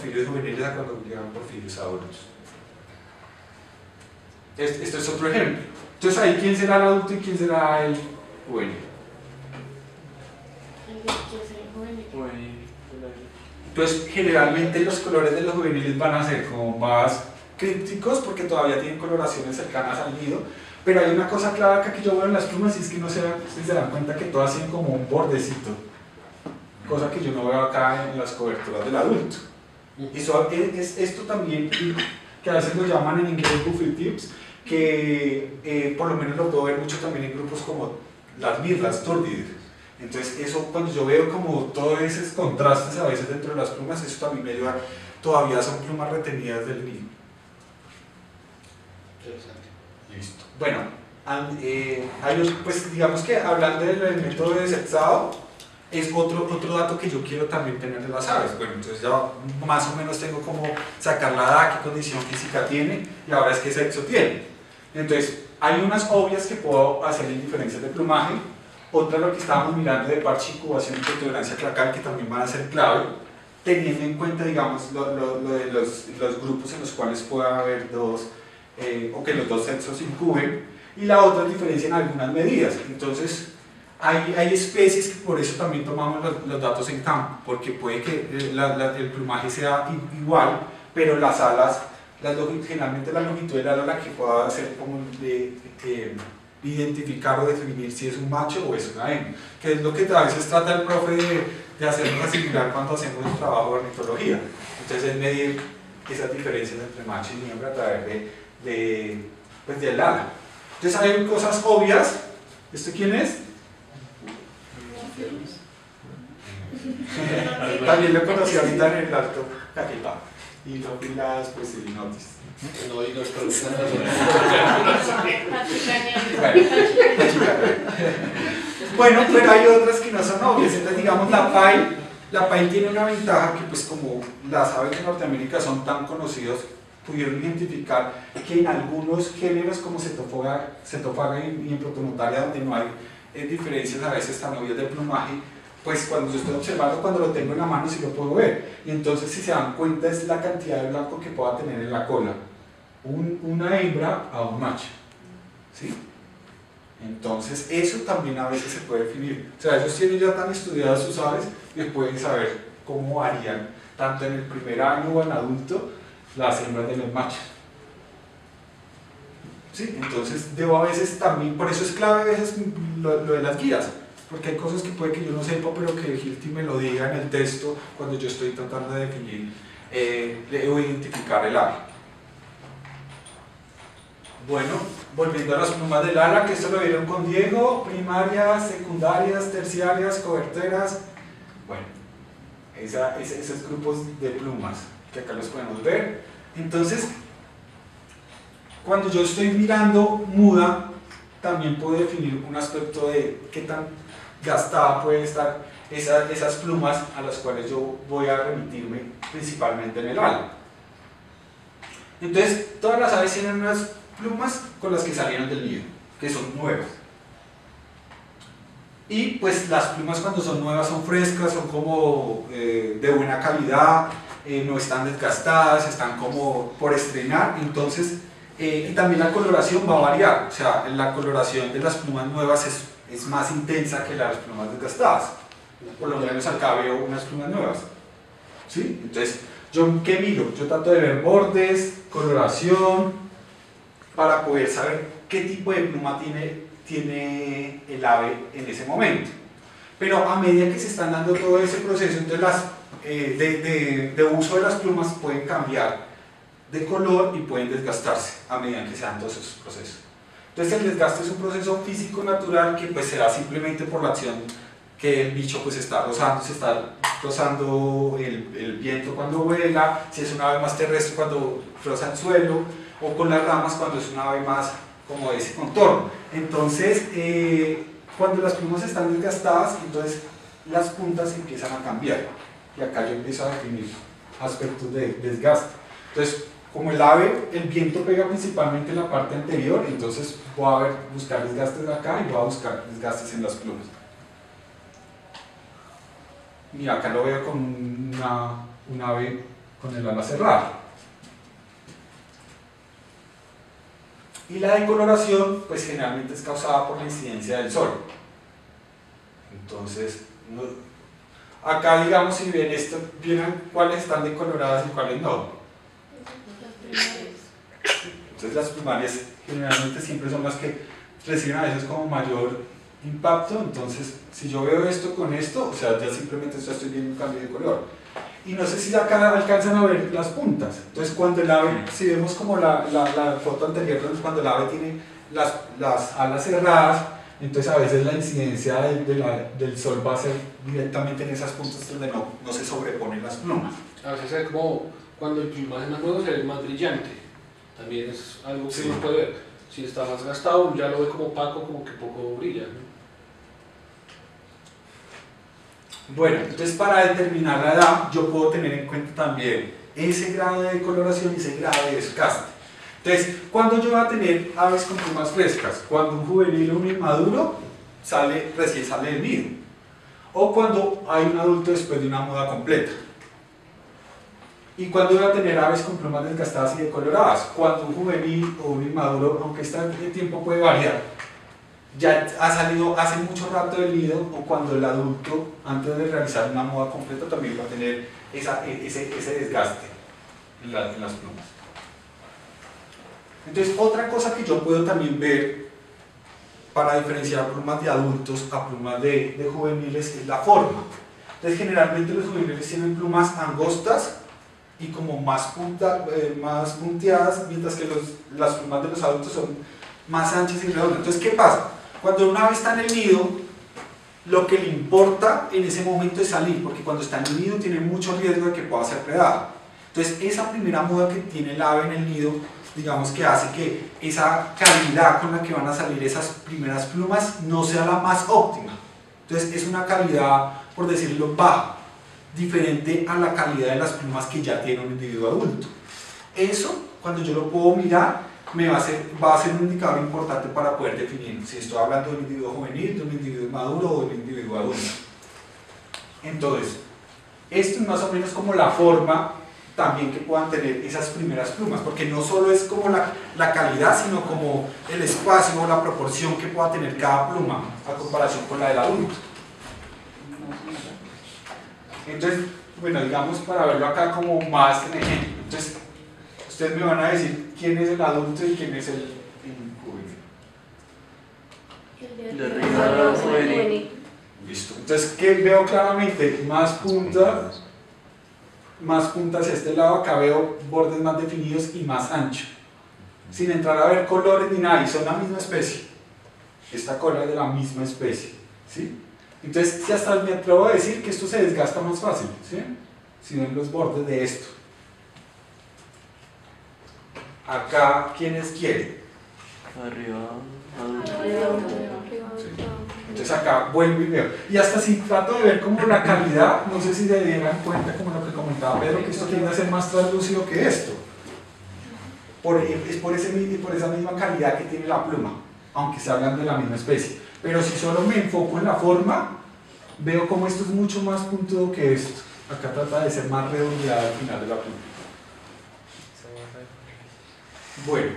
porfirios juveniles a cuando llegan porfirios adultos. Esto es otro ejemplo. Entonces ahí, ¿quién será el adulto y quién será el juvenil? Entonces, generalmente los colores de los juveniles van a ser como más crípticos porque todavía tienen coloraciones cercanas al nido, pero hay una cosa clave acá que yo veo en las plumas y es que no se dan cuenta que todas tienen como un bordecito, cosa que yo no veo acá en las coberturas del adulto. Y esto también, que a veces lo llaman en inglés buffy tips, que por lo menos lo puedo ver mucho también en grupos como las mirlas turdides. Entonces eso, cuando yo veo como todos esos contrastes a veces dentro de las plumas, eso también me ayuda. Todavía son plumas retenidas del nido. Listo. Bueno, pues digamos que hablando del método de sexado, es otro dato que yo quiero también tener de las aves. Bueno, entonces ya más o menos tengo como sacar la edad, qué condición física tiene y ahora es qué sexo tiene. Entonces, hay unas obvias que puedo hacer en diferencias de plumaje. Otra, lo que estábamos mirando de parche, incubación y protuberancia cracal, que también van a ser clave, teniendo en cuenta, digamos, lo de los grupos en los cuales pueda haber dos, o que los dos sexos incuben, y la otra diferencia en algunas medidas. Entonces, hay especies que por eso también tomamos los datos en campo, porque puede que el plumaje sea igual, pero las alas, generalmente la longitud del ala la que pueda hacer como identificar o definir si es un macho o es una hembra, que es lo que a veces trata el profe de hacernos asimilar cuando hacemos un trabajo de ornitología. Entonces es medir esas diferencias entre macho y hembra a través pues del ala. Entonces hay cosas obvias. ¿Esto quién es? También lo conocí ahorita en el alto Caquetá y no pilas pues Silinotis. No, y los bueno, pero hay otras que no son obvias. Entonces, digamos, la pail tiene una ventaja que, pues, como las aves de Norteamérica son tan conocidos, pudieron identificar que en algunos géneros como Cetofaga y en Protonotaria, donde no hay diferencias a veces tan obvias de plumaje, pues cuando yo estoy observando, cuando lo tengo en la mano, sí lo puedo ver. Y entonces, si se dan cuenta, es la cantidad de blanco que pueda tener en la cola. Una hembra a un macho, ¿sí? Entonces eso también a veces se puede definir. O sea, ellos tienen ya tan estudiadas sus aves que pueden saber cómo varían tanto en el primer año o en adulto las hembras de los machos, ¿sí? Entonces debo a veces también, por eso es clave a veces lo de las guías, porque hay cosas que puede que yo no sepa, pero que Hilti me lo diga en el texto cuando yo estoy tratando de definir o identificar el ave. Bueno, volviendo a las plumas del ala, que esto lo vieron con Diego, primarias, secundarias, terciarias, coberteras. Bueno, esos grupos de plumas que acá los podemos ver. Entonces, cuando yo estoy mirando muda, también puedo definir un aspecto de qué tan gastada pueden estar esas plumas a las cuales yo voy a remitirme principalmente en el ala. Entonces, todas las aves tienen unas plumas con las que salieron del nido, que son nuevas. Y pues las plumas cuando son nuevas son frescas, son como de buena calidad, no están desgastadas, están como por estrenar. Entonces, y también la coloración va a variar, o sea, la coloración de las plumas nuevas es más intensa que las plumas desgastadas. Por lo menos acá veo unas plumas nuevas, ¿sí? Entonces, ¿yo qué miro? Yo trato de ver bordes, coloración, para poder saber qué tipo de pluma tiene el ave en ese momento. Pero a medida que se están dando todo ese proceso, entonces de uso de las plumas pueden cambiar de color y pueden desgastarse a medida que se dan todos esos procesos. Entonces el desgaste es un proceso físico natural que pues se da simplemente por la acción que el bicho pues está rozando el viento cuando vuela, si es una ave más terrestre cuando roza el suelo, o con las ramas cuando es una ave más como de ese contorno. Entonces, cuando las plumas están desgastadas, entonces las puntas empiezan a cambiar. Y acá yo empiezo a definir aspectos de desgaste. Entonces, como el ave, el viento pega principalmente en la parte anterior, entonces voy a buscar desgastes acá y voy a buscar desgastes en las plumas. Mira, acá lo veo con un ave con el ala cerrada. Y la decoloración, pues generalmente es causada por la incidencia del sol. Entonces, acá digamos, si ven esto, ¿vieron cuáles están decoloradas y cuáles no? Entonces las primarias generalmente siempre son las que reciben a veces como mayor impacto. Entonces, si yo veo esto con esto, o sea, ya simplemente ya estoy viendo un cambio de color. Y no sé si acá alcanzan a ver las puntas. Entonces cuando el ave, si vemos como la foto anterior, cuando el ave tiene las alas cerradas, entonces a veces la incidencia del sol va a ser directamente en esas puntas donde no se sobreponen las plumas. A veces es como cuando el plumaje es más nuevo se ve más brillante. También es algo que sí, uno puede ver. Si está más gastado, ya lo ve como opaco, como que poco brilla, ¿no? Bueno, entonces para determinar la edad yo puedo tener en cuenta también ese grado de decoloración y ese grado de desgaste. Entonces, ¿cuándo yo voy a tener aves con plumas frescas? Cuando un juvenil o un inmaduro recién sale del nido, o cuando hay un adulto después de una muda completa. ¿Y cuándo voy a tener aves con plumas desgastadas y decoloradas? Cuando un juvenil o un inmaduro, aunque el tiempo puede variar, ya ha salido hace mucho rato del nido, o cuando el adulto, antes de realizar una muda completa, también va a tener ese desgaste en las plumas. Entonces, otra cosa que yo puedo también ver para diferenciar plumas de adultos a plumas de juveniles es la forma. Entonces, generalmente los juveniles tienen plumas angostas y como más punteadas, mientras que las plumas de los adultos son más anchas y redondas. Entonces, ¿qué pasa? Cuando una ave está en el nido, lo que le importa en ese momento es salir, porque cuando está en el nido tiene mucho riesgo de que pueda ser predada. Entonces, esa primera muda que tiene el ave en el nido, digamos que hace que esa calidad con la que van a salir esas primeras plumas no sea la más óptima. Entonces, es una calidad, por decirlo, baja, diferente a la calidad de las plumas que ya tiene un individuo adulto. Eso, cuando yo lo puedo mirar, va a ser un indicador importante para poder definir si estoy hablando de un individuo juvenil, de un individuo maduro o de un individuo adulto. Entonces, esto es más o menos como la forma también que puedan tener esas primeras plumas, porque no solo es como la calidad, sino como el espacio o la proporción que pueda tener cada pluma a comparación con la del adulto. Entonces, bueno, digamos para verlo acá como más en ejemplo. Entonces, ustedes me van a decir quién es el adulto y quién es el juvenil. De arriba juvenil. Listo. Entonces, ¿qué veo claramente? Más puntas hacia este lado, acá veo bordes más definidos y más ancho. Sin entrar a ver colores ni nada, y son la misma especie. Esta cola es de la misma especie, ¿sí? Entonces, si hasta me atrevo a decir que esto se desgasta más fácil, ¿sí? Si ven los bordes de esto. Acá, ¿quiénes quieren? Arriba, adulto. Sí. Entonces acá vuelvo y veo. Y hasta si trato de ver como la calidad, no sé si se dieran cuenta, como lo que comentaba Pedro, que esto tiende a ser más translúcido que esto. Es por esa misma calidad que tiene la pluma, aunque se hablan de la misma especie. Pero si solo me enfoco en la forma, veo como esto es mucho más puntudo que esto. Acá trata de ser más redondeada al final de la pluma. Bueno,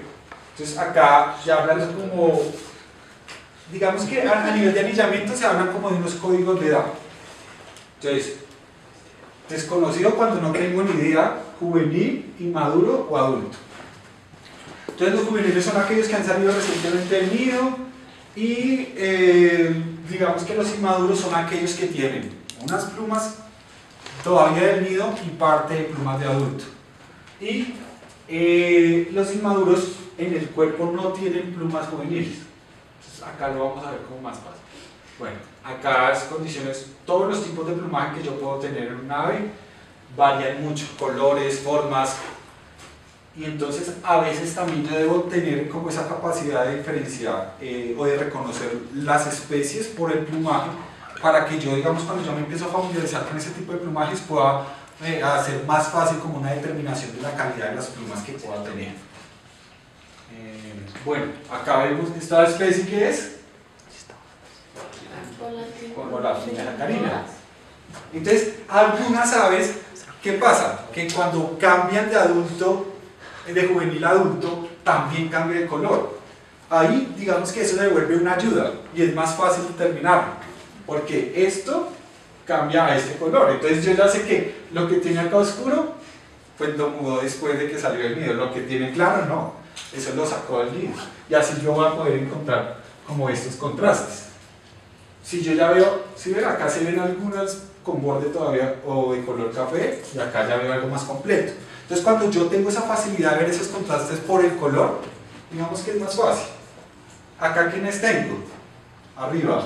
entonces acá ya hablando como, digamos que a nivel de anillamiento se hablan como de unos códigos de edad. Entonces, desconocido cuando no tengo ni idea, juvenil, inmaduro o adulto. Entonces los juveniles son aquellos que han salido recientemente del nido y digamos que los inmaduros son aquellos que tienen unas plumas todavía del nido y parte de plumas de adulto. Y los inmaduros en el cuerpo no tienen plumas juveniles. Entonces acá lo vamos a ver como más fácil. Bueno, acá las condiciones, todos los tipos de plumaje que yo puedo tener en un ave varían mucho, colores, formas, y entonces a veces también yo debo tener como esa capacidad de diferenciar o de reconocer las especies por el plumaje, para que yo, digamos, cuando yo me empiezo a familiarizar con ese tipo de plumajes pueda hacer más fácil como una determinación de la calidad de las plumas que pueda tener. Bueno, acá vemos esta especie que es con la carina. Entonces, algunas aves ¿Qué pasa? Que cuando cambian de adulto, de juvenil a adulto, también cambia de color. Ahí, digamos que eso devuelve una ayuda y es más fácil determinarlo, porque esto cambia a este color. Entonces yo ya sé que lo que tiene acá oscuro, pues lo mudó después de que salió del nido. Lo que tiene claro, no. Eso lo sacó del nido. Y así yo voy a poder encontrar como estos contrastes. Si yo ya veo, si ven acá se ven algunas con borde todavía o de color café, y acá ya veo algo más completo. Entonces cuando yo tengo esa facilidad de ver esos contrastes por el color, digamos que es más fácil. Acá, ¿quiénes tengo? Arriba.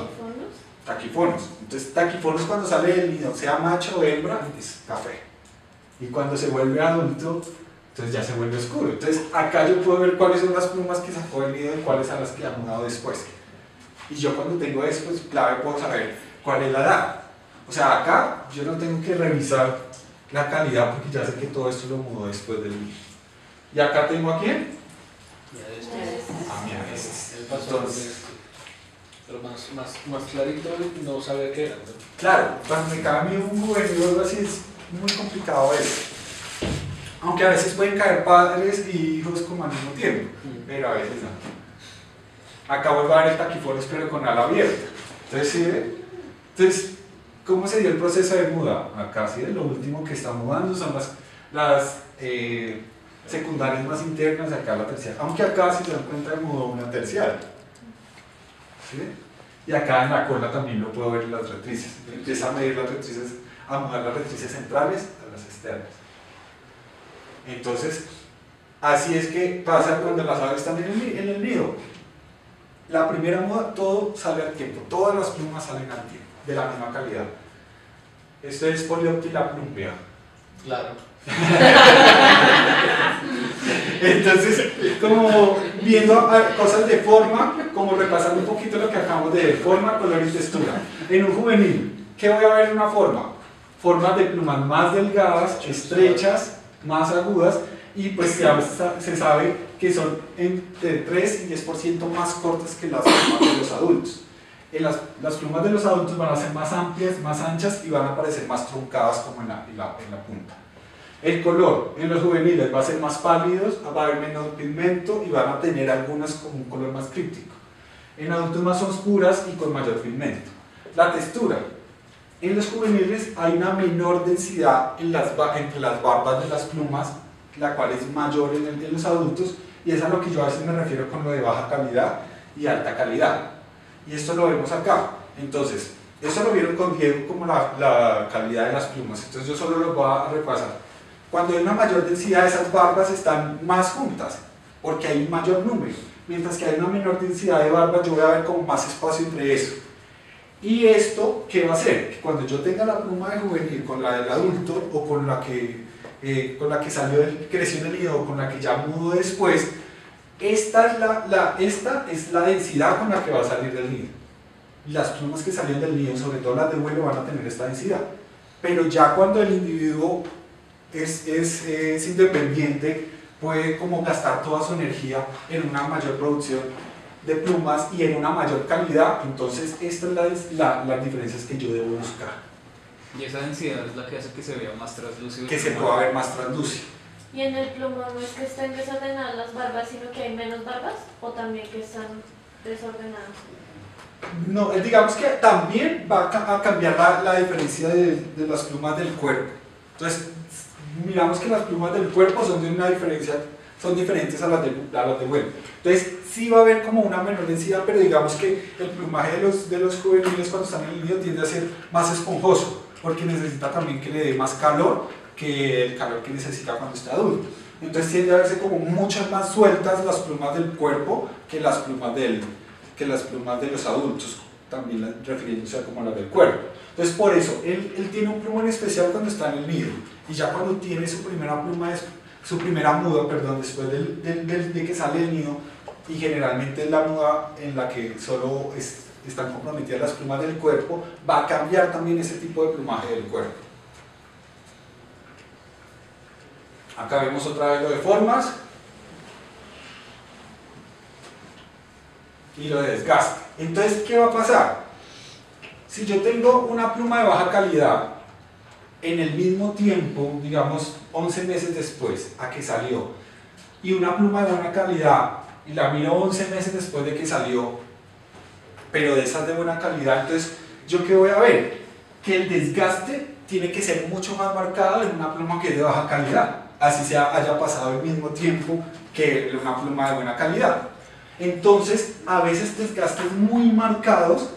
Taquifonos. Entonces taquifonos cuando sale del nido, sea macho o hembra, es café. Y cuando se vuelve adulto, entonces ya se vuelve oscuro. Entonces acá yo puedo ver cuáles son las plumas que sacó del nido y cuáles son las que ha mudado después. Y yo cuando tengo eso, pues clave puedo saber cuál es la edad. O sea, acá yo no tengo que revisar la calidad porque ya sé que todo esto lo mudó después del nido. Y acá tengo a quién? A mi aves. Entonces, pero más clarito no sabía qué era, ¿no? claro, cuando me cae a mí un juvenil o algo así es muy complicado eso. Aunque a veces pueden caer padres y hijos como al mismo tiempo, pero a veces no. Acá vuelvo a ver el taquifones pero con ala abierta. Entonces, ¿sí ve? Entonces, ¿cómo se dio el proceso de muda? Acá sí, lo último que está mudando son las secundarias más internas, acá la terciaria. Aunque acá, si se dan cuenta, mudó una terciaria. ¿Sí? Y acá en la cola también lo puedo ver en las retrices. Empieza a medir las retrices, a mudar las retrices centrales a las externas. Entonces, así es que pasa cuando las aves están en el nido. La primera muda, todo sale al tiempo, todas las plumas salen al tiempo, de la misma calidad. Esto es Polioptila plumbea. Claro. Entonces, como viendo cosas de forma, como repasando un poquito lo que acabamos de ver, forma, color y textura. En un juvenil, ¿qué voy a ver en una forma? Formas de plumas más delgadas, estrechas, más agudas, y pues ya se sabe que son entre 3 y 10% más cortas que las plumas de los adultos. Las plumas de los adultos van a ser más amplias, más anchas y van a parecer más truncadas como en la punta. El color en los juveniles va a ser más pálidos, va a haber menos pigmento y van a tener algunas con un color más críptico. En adultos más oscuras y con mayor pigmento. La textura. En los juveniles hay una menor densidad entre las barbas de las plumas, la cual es mayor en los adultos, y es a lo que yo a veces me refiero con lo de baja calidad y alta calidad. Y esto lo vemos acá. Entonces, eso lo vieron con Diego como la calidad de las plumas. Entonces yo solo lo voy a repasar. Cuando hay una mayor densidad, esas barbas están más juntas, porque hay un mayor número. Mientras que hay una menor densidad de barbas, yo voy a ver como más espacio entre eso. ¿Y esto qué va a hacer? Que cuando yo tenga la pluma de juvenil con la del adulto, o con la que creció en el nido, o con la que ya mudó después, esta es la densidad con la que va a salir del nido. Las plumas que salieron del nido, sobre todo las de vuelo, van a tener esta densidad. Pero ya cuando el individuo es independiente, puede como gastar toda su energía en una mayor producción de plumas y en una mayor calidad. Entonces estas es las diferencias que yo debo buscar. Y esa densidad es la que hace que se vea más translúcido. Que se pueda ver más translúcido. ¿Y en el plumón no es que estén desordenadas las barbas, sino que hay menos barbas? ¿O también que están desordenadas? No, digamos que también va a cambiar la diferencia de las plumas del cuerpo. Entonces, miramos que las plumas del cuerpo son de una diferencia, son diferentes a las de vuelo. Entonces, sí va a haber como una menor densidad, pero digamos que el plumaje de los juveniles cuando están en el nido tiende a ser más esponjoso, porque necesita también que le dé más calor que el calor que necesita cuando está adulto. Entonces tiende a verse como muchas más sueltas las plumas del cuerpo que las plumas de los adultos, también refiriéndose a como las del cuerpo. Entonces por eso, él tiene un plumón especial cuando está en el nido, y ya cuando tiene su primera pluma, su primera muda, perdón, después de que sale del nido, y generalmente es la muda en la que solo están comprometidas las plumas del cuerpo, va a cambiar también ese tipo de plumaje del cuerpo. Acá vemos otra vez lo de formas y lo de desgaste. Entonces, ¿qué va a pasar? Si yo tengo una pluma de baja calidad en el mismo tiempo, digamos 11 meses después a que salió, y una pluma de buena calidad, y la miro 11 meses después de que salió, pero de esas de buena calidad, entonces, ¿yo qué voy a ver? Que el desgaste tiene que ser mucho más marcado en una pluma que es de baja calidad, así sea, haya pasado el mismo tiempo que una pluma de buena calidad. Entonces, a veces desgastes muy marcados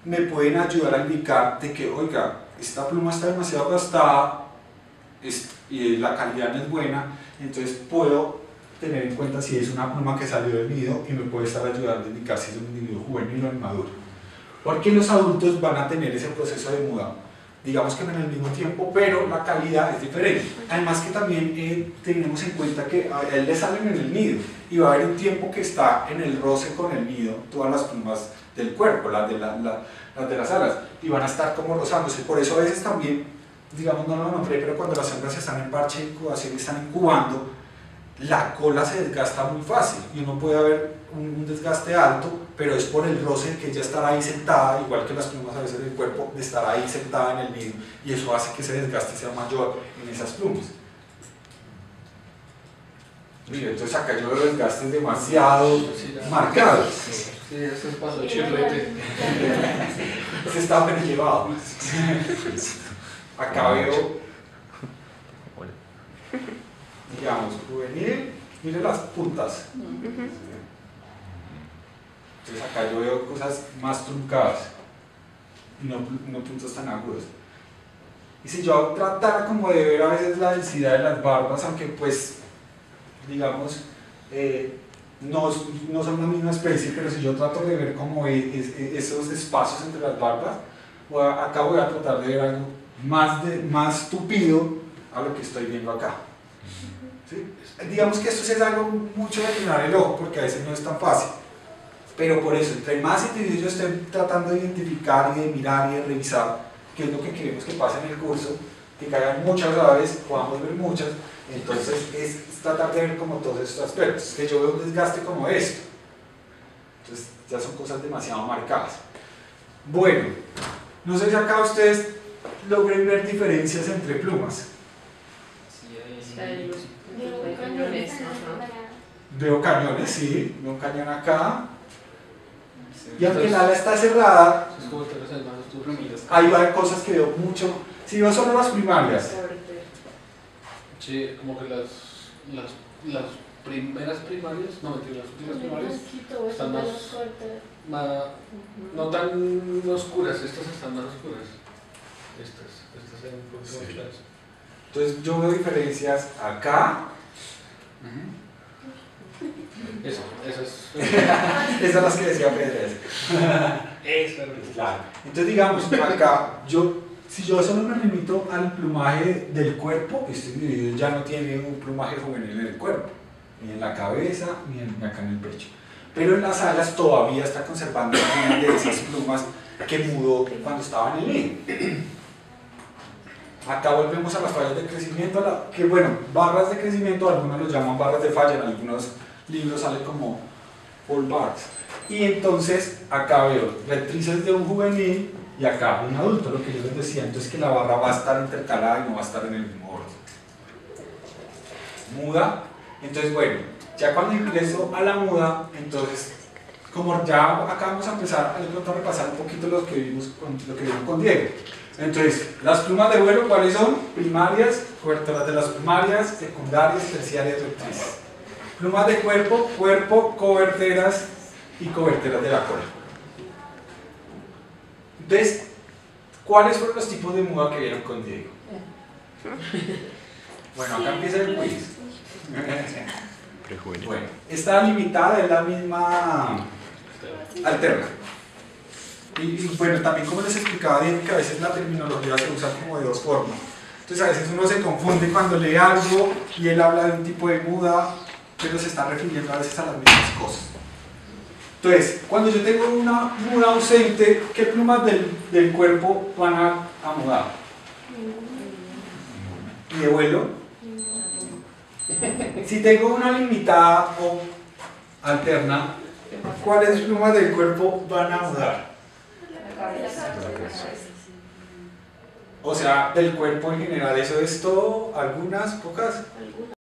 me pueden ayudar a indicar de que, oiga, esta pluma está demasiado gastada y la calidad no es buena, entonces puedo tener en cuenta si es una pluma que salió del nido y me puede estar ayudando a indicar si es un individuo juvenil o inmaduro. Porque los adultos van a tener ese proceso de muda, digamos que en el mismo tiempo, pero la calidad es diferente. Además que también tenemos en cuenta que a él le salen en el nido y va a haber un tiempo que está en el roce con el nido, todas las plumas del cuerpo, las de las alas, y van a estar como rozándose. Por eso a veces también, digamos, no lo nombré, pero cuando las hembras están en parche de incubación y están incubando, la cola se desgasta muy fácil y uno puede haber un desgaste alto, pero es por el roce que ella estará ahí sentada, igual que las plumas a veces del cuerpo, de estar ahí sentada en el nido, y eso hace que ese desgaste sea mayor en esas plumas. Mire, entonces acá yo veo desgastes demasiado marcados. Sí, eso es paso chirrete. Se está bien llevado. Acá veo, digamos, juvenil, mire las puntas. Entonces acá yo veo cosas más truncadas y no puntos tan agudos. Y si yo tratara como de ver a veces la densidad de las barbas, aunque pues, digamos, no son la misma especie, pero si yo trato de ver como esos espacios entre las barbas, acá voy a tratar de ver algo más tupido a lo que estoy viendo acá. ¿Sí? Digamos que esto es algo mucho de afinar el ojo, porque a veces no es tan fácil. Pero por eso, entre más individuos yo estoy tratando de identificar y de mirar y de revisar qué es lo que queremos que pase en el curso, que caigan muchas aves, podamos ver muchas, entonces es tratar de ver como todos estos aspectos, que yo veo un desgaste como esto. Entonces ya son cosas demasiado marcadas. Bueno, no sé si acá ustedes logren ver diferencias entre plumas. Veo cañones, sí, veo un cañón acá. Y aunque el ala está cerrada, Es como te resalvas tus plumitas. ahí va de cosas que veo mucho. Si veo solo las primarias, Sí, como que las primeras primarias, no mentira, las últimas primarias están no tan oscuras, estas están más oscuras. Estas en un poquito más claras. entonces yo veo diferencias acá. Esas son las que decía Pedro. Claro. Entonces digamos, acá, si yo solo me limito al plumaje del cuerpo, este individuo ya no tiene un plumaje juvenil en el cuerpo, ni en la cabeza, ni acá en el pecho. Pero en las alas todavía está conservando algunas de esas plumas que mudó cuando estaba en el nido. Acá volvemos a las fallas de crecimiento, que bueno, barras de crecimiento, algunos los llaman barras de falla, en algunos libros sale como full bars. Y entonces acá veo rectrices de un juvenil y acá un adulto, lo que yo les decía, entonces que la barra va a estar intercalada y no va a estar en el mismo orden. Muda, entonces bueno, ya cuando ingreso a la muda, entonces como ya acá vamos a empezar a repasar un poquito lo que vimos con Diego. Entonces, las plumas de vuelo, ¿cuáles son? Primarias, coberteras de las primarias, secundarias, terciarias, rectrices. Plumas de cuerpo, coberteras y coberteras de la cola. Entonces, ¿cuáles fueron los tipos de muda que vieron con Diego? Bueno, acá empieza el quiz. Bueno, esta limitada es la misma alterna. Y bueno, también como les explicaba Diego, que a veces la terminología se usa como de dos formas. Entonces a veces uno se confunde cuando lee algo y él habla de un tipo de muda, pero se está refiriendo a veces a las mismas cosas. Entonces, cuando yo tengo una muda ausente, ¿qué plumas del cuerpo van a mudar? ¿Y de vuelo? Si tengo una limitada o alterna, ¿cuáles plumas del cuerpo van a mudar? O sea, del cuerpo en general, ¿eso es todo? ¿Algunas? ¿Pocas? Algunas.